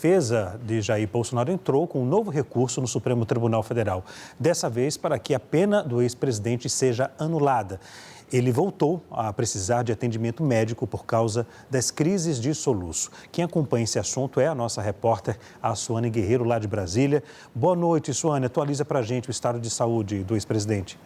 defesa de Jair Bolsonaro entrou com um novo recurso no Supremo Tribunal Federal, dessa vez para que a pena do ex-presidente seja anulada. Ele voltou a precisar de atendimento médico por causa das crises de soluço. Quem acompanha esse assunto é a nossa repórter, a Suane Guerreiro, lá de Brasília. Boa noite, Suane. Atualiza para a gente o estado de saúde do ex-presidente.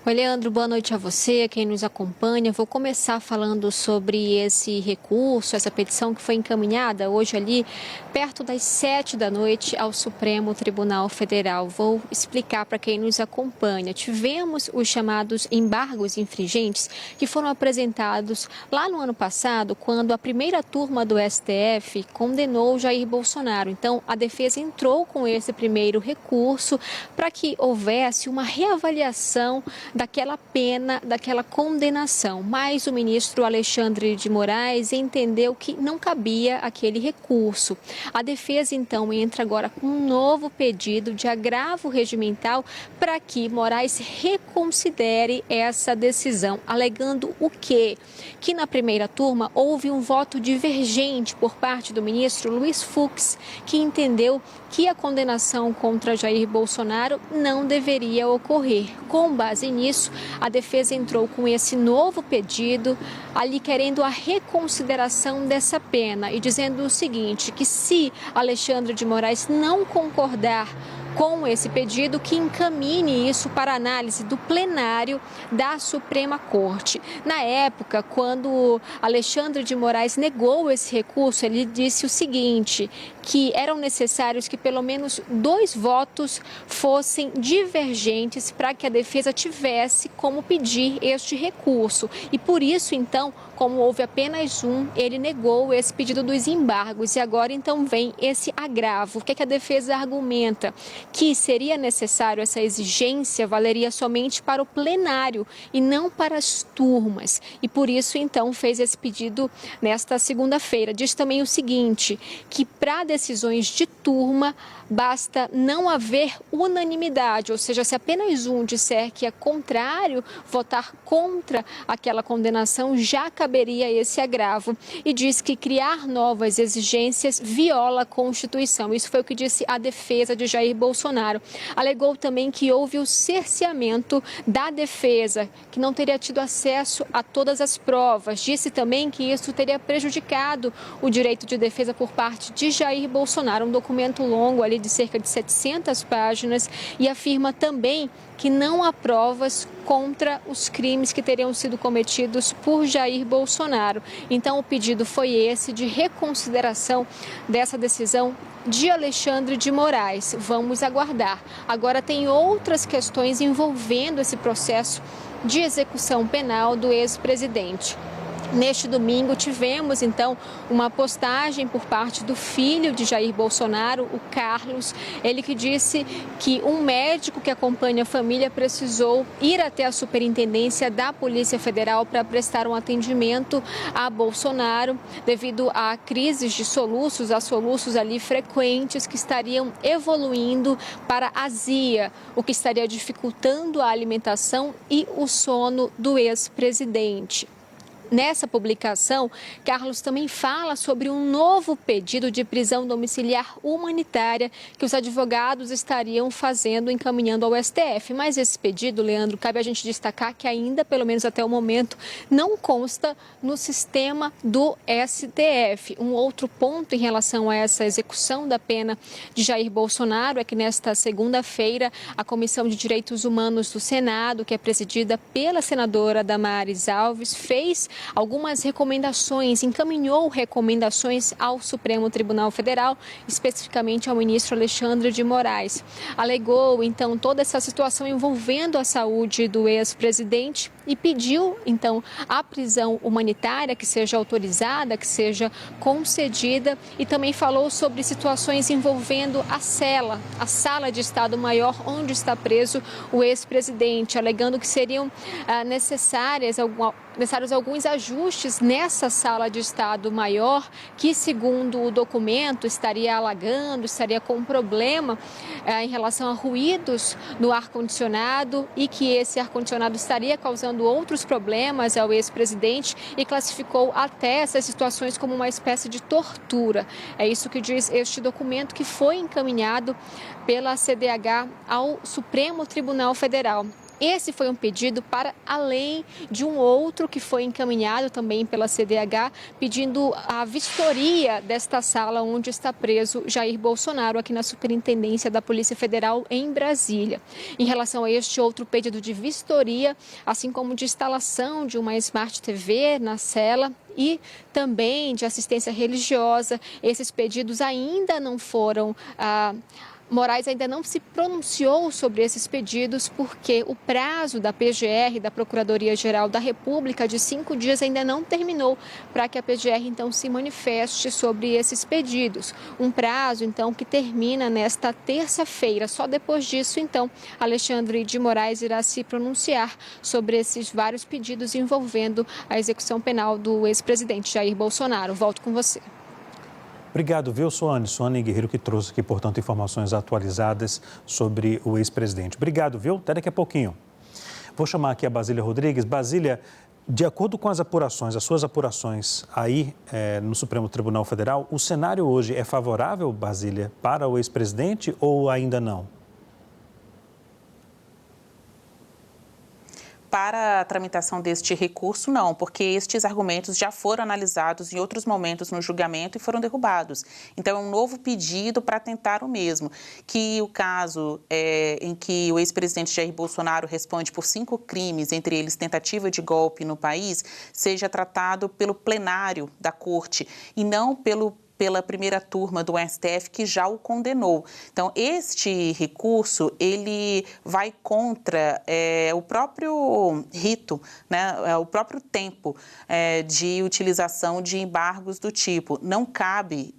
Oi, Leandro, boa noite a você, a quem nos acompanha. Vou começar falando sobre esse recurso, essa petição que foi encaminhada hoje ali, perto das 7 da noite, ao Supremo Tribunal Federal. Vou explicar para quem nos acompanha. Tivemos os chamados embargos infringentes que foram apresentados lá no ano passado, quando a primeira turma do STF condenou Jair Bolsonaro. Então, a defesa entrou com esse primeiro recurso para que houvesse uma reavaliação daquela pena, daquela condenação. Mas o ministro Alexandre de Moraes entendeu que não cabia aquele recurso. A defesa, então, entra agora com um novo pedido de agravo regimental para que Moraes reconsidere essa decisão, alegando o quê? Que na primeira turma houve um voto divergente por parte do ministro Luiz Fux, que entendeu que a condenação contra Jair Bolsonaro não deveria ocorrer. Com base nisso, a defesa entrou com esse novo pedido, ali querendo a reconsideração dessa pena e dizendo o seguinte, que se Alexandre de Moraes não concordar com esse pedido, que encaminhe isso para análise do plenário da Suprema Corte. Na época, quando Alexandre de Moraes negou esse recurso, ele disse o seguinte, que eram necessários que pelo menos 2 votos fossem divergentes para que a defesa tivesse como pedir este recurso. E por isso, então, como houve apenas um, ele negou esse pedido dos embargos. E agora, então, vem esse agravo. O que a defesa argumenta? Que seria necessário essa exigência, valeria somente para o plenário e não para as turmas. E por isso, então, fez esse pedido nesta segunda-feira. Diz também o seguinte, que para decisões de turma, basta não haver unanimidade, ou seja, se apenas um disser que é contrário, votar contra aquela condenação, já caberia esse agravo. E diz que criar novas exigências viola a Constituição. Isso foi o que disse a defesa de Jair Bolsonaro. Alegou também que houve o cerceamento da defesa, que não teria tido acesso a todas as provas. Disse também que isso teria prejudicado o direito de defesa por parte de Jair Bolsonaro, um documento longo ali de cerca de 700 páginas, e afirma também que não há provas contra os crimes que teriam sido cometidos por Jair Bolsonaro. Então, o pedido foi esse, de reconsideração dessa decisão de Alexandre de Moraes. Vamos aguardar. Agora, tem outras questões envolvendo esse processo de execução penal do ex-presidente. Neste domingo, tivemos, então, uma postagem por parte do filho de Jair Bolsonaro, o Carlos. Ele que disse que um médico que acompanha a família precisou ir até a superintendência da Polícia Federal para prestar um atendimento a Bolsonaro, devido a crises de soluços, a soluços ali frequentes que estariam evoluindo para azia, o que estaria dificultando a alimentação e o sono do ex-presidente. Nessa publicação, Carlos também fala sobre um novo pedido de prisão domiciliar humanitária que os advogados estariam fazendo, encaminhando ao STF. Mas esse pedido, Leandro, cabe a gente destacar que ainda, pelo menos até o momento, não consta no sistema do STF. Um outro ponto em relação a essa execução da pena de Jair Bolsonaro é que nesta segunda-feira, a Comissão de Direitos Humanos do Senado, que é presidida pela senadora Damares Alves, fez algumas recomendações, encaminhou recomendações ao Supremo Tribunal Federal, especificamente ao ministro Alexandre de Moraes. Alegou, então, toda essa situação envolvendo a saúde do ex-presidente e pediu, então, a prisão humanitária que seja autorizada, que seja concedida, e também falou sobre situações envolvendo a sala de Estado-Maior onde está preso o ex-presidente, alegando que seriam necessários alguns ajustes nessa sala de Estado-Maior, que, segundo o documento, estaria alagando, estaria com problema em relação a ruídos no ar-condicionado e que esse ar-condicionado estaria causando apresentando outros problemas ao ex-presidente e classificou até essas situações como uma espécie de tortura. É isso que diz este documento que foi encaminhado pela CDH ao Supremo Tribunal Federal. Esse foi um pedido para além de um outro que foi encaminhado também pela CDH, pedindo a vistoria desta sala onde está preso Jair Bolsonaro, aqui na Superintendência da Polícia Federal em Brasília. Em relação a este outro pedido de vistoria, assim como de instalação de uma Smart TV na cela, e também de assistência religiosa, esses pedidos ainda não foram Moraes ainda não se pronunciou sobre esses pedidos porque o prazo da PGR, da Procuradoria-Geral da República, de 5 dias ainda não terminou para que a PGR, então, se manifeste sobre esses pedidos. Um prazo, então, que termina nesta terça-feira. Só depois disso, então, Alexandre de Moraes irá se pronunciar sobre esses vários pedidos envolvendo a execução penal do ex-presidente Jair Bolsonaro. Volto com você. Obrigado, viu, Suane Guerreiro, que trouxe aqui, portanto, informações atualizadas sobre o ex-presidente. Obrigado, viu? Até daqui a pouquinho. Vou chamar aqui a Basília Rodrigues. Basília, de acordo com as suas apurações aí no Supremo Tribunal Federal, o cenário hoje é favorável, Basília, para o ex-presidente ou ainda não? Para a tramitação deste recurso, não, porque estes argumentos já foram analisados em outros momentos no julgamento e foram derrubados. Então, é um novo pedido para tentar o mesmo, que o caso em que o ex-presidente Jair Bolsonaro responde por 5 crimes, entre eles tentativa de golpe no país, seja tratado pelo plenário da Corte e não pela primeira turma do STF, que já o condenou. Então, este recurso, ele vai contra o próprio rito, né, o próprio tempo de utilização de embargos do tipo. Não cabe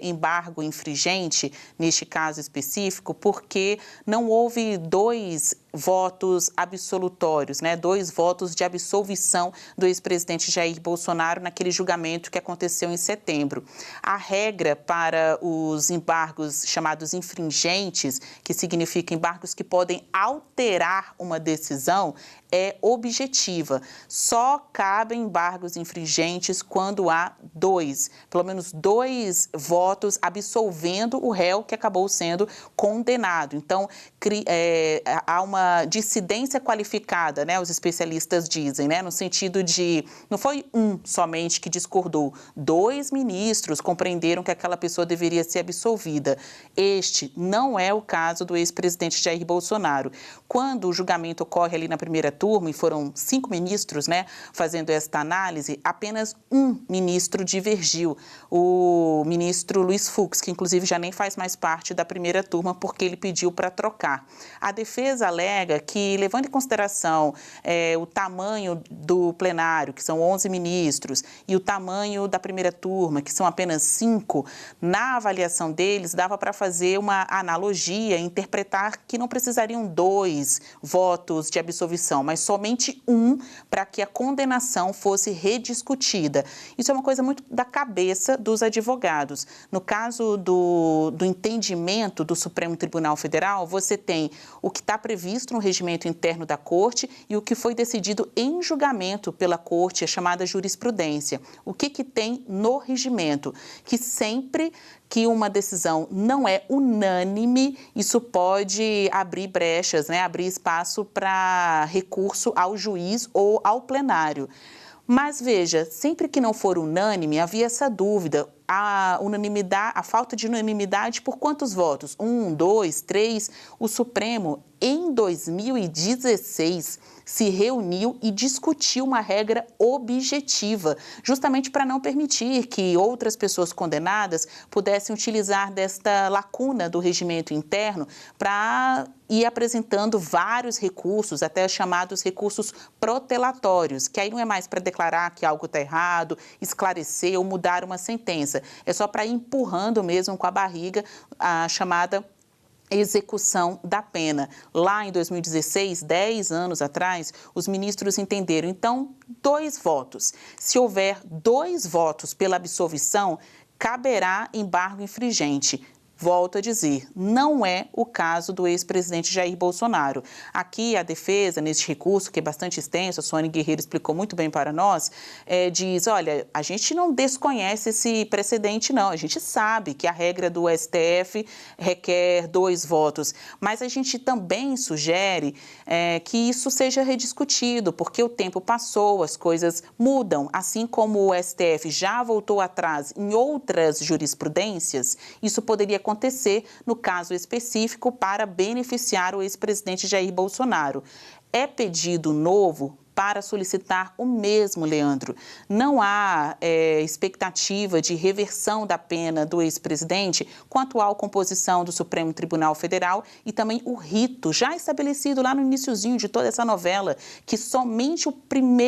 embargo infringente, neste caso específico, porque não houve 2 votos absolutórios, né? 2 votos de absolvição do ex-presidente Jair Bolsonaro naquele julgamento que aconteceu em setembro. A regra para os embargos chamados infringentes, que significa embargos que podem alterar uma decisão, é objetiva. Só cabem embargos infringentes quando há pelo menos 2 votos absolvendo o réu que acabou sendo condenado. Então, há uma dissidência qualificada, né? Os especialistas dizem, né? No sentido de, não foi um somente que discordou, 2 ministros compreenderam que aquela pessoa deveria ser absolvida. Este não é o caso do ex-presidente Jair Bolsonaro. Quando o julgamento ocorre ali na primeira turma, e foram 5 ministros, né, fazendo esta análise, apenas um ministro divergiu, o ministro Luiz Fux, que inclusive já nem faz mais parte da primeira turma porque ele pediu para trocar. A defesa alega que, levando em consideração o tamanho do plenário, que são 11 ministros, e o tamanho da primeira turma, que são apenas 5, na avaliação deles dava para fazer uma analogia, interpretar que não precisariam 2 votos de absolvição, mas somente um para que a condenação fosse rediscutida. Isso é uma coisa muito da cabeça dos advogados. No caso do entendimento do Supremo Tribunal Federal, você tem o que está previsto no regimento interno da Corte e o que foi decidido em julgamento pela Corte, a chamada jurisprudência. O que tem no regimento? Que sempre que uma decisão não é unânime, isso pode abrir brechas, né? Abrir espaço para recurso ao juiz ou ao plenário. Mas, veja, sempre que não for unânime, havia essa dúvida. A falta de unanimidade por quantos votos? 1, 2, 3. O Supremo, em 2016, se reuniu e discutiu uma regra objetiva, justamente para não permitir que outras pessoas condenadas pudessem utilizar desta lacuna do regimento interno para ir apresentando vários recursos, até chamados recursos protelatórios, que aí não é mais para declarar que algo está errado, esclarecer ou mudar uma sentença. É só para ir empurrando mesmo com a barriga a chamada execução da pena. Lá em 2016, 10 anos atrás, os ministros entenderam, então, 2 votos. Se houver 2 votos pela absolvição, caberá embargo infringente. Volto a dizer, não é o caso do ex-presidente Jair Bolsonaro. Aqui a defesa, neste recurso, que é bastante extenso, a Sônia Guerreiro explicou muito bem para nós, diz, olha, a gente não desconhece esse precedente, não. A gente sabe que a regra do STF requer 2 votos, mas a gente também sugere que isso seja rediscutido, porque o tempo passou, as coisas mudam. Assim como o STF já voltou atrás em outras jurisprudências, isso poderia acontecer no caso específico para beneficiar o ex-presidente Jair Bolsonaro. É pedido novo para solicitar o mesmo, Leandro. Não há expectativa de reversão da pena do ex-presidente com a atual composição do Supremo Tribunal Federal e também o rito já estabelecido lá no iniciozinho de toda essa novela, que somente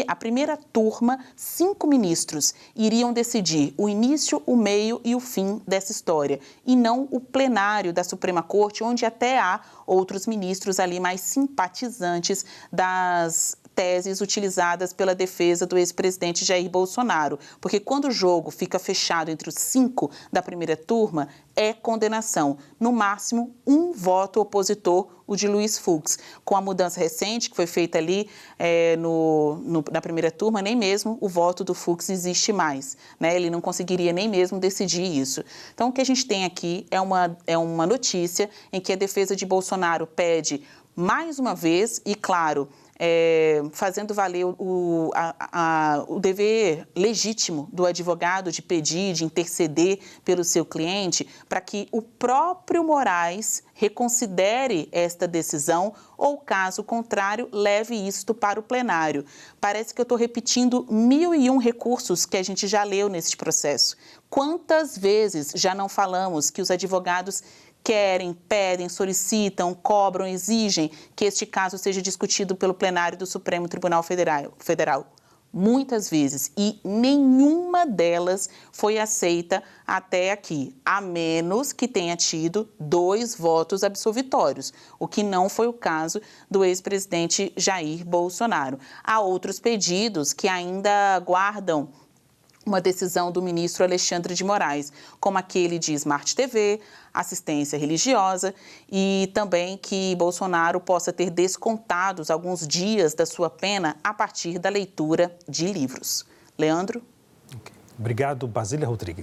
a primeira turma, 5 ministros, iriam decidir o início, o meio e o fim dessa história, e não o plenário da Suprema Corte, onde até há outros ministros ali mais simpatizantes das teses utilizadas pela defesa do ex-presidente Jair Bolsonaro. Porque quando o jogo fica fechado entre os 5 da primeira turma, é condenação. No máximo, 1 voto opositor, o de Luiz Fux. Com a mudança recente que foi feita ali na primeira turma, nem mesmo o voto do Fux existe mais, né? Ele não conseguiria nem mesmo decidir isso. Então, o que a gente tem aqui é uma notícia em que a defesa de Bolsonaro pede, mais uma vez, e claro, fazendo valer o dever legítimo do advogado de pedir, de interceder pelo seu cliente, para que o próprio Moraes reconsidere esta decisão ou, caso contrário, leve isto para o plenário. Parece que eu estou repetindo 1001 recursos que a gente já leu neste processo. Quantas vezes já não falamos que os advogados querem, pedem, solicitam, cobram, exigem que este caso seja discutido pelo plenário do Supremo Tribunal Federal? Muitas vezes, e nenhuma delas foi aceita até aqui, a menos que tenha tido 2 votos absolvitórios, o que não foi o caso do ex-presidente Jair Bolsonaro. Há outros pedidos que ainda aguardam uma decisão do ministro Alexandre de Moraes, como aquele de Smart TV, assistência religiosa e também que Bolsonaro possa ter descontados alguns dias da sua pena a partir da leitura de livros. Leandro? Obrigado, Basília Rodrigues.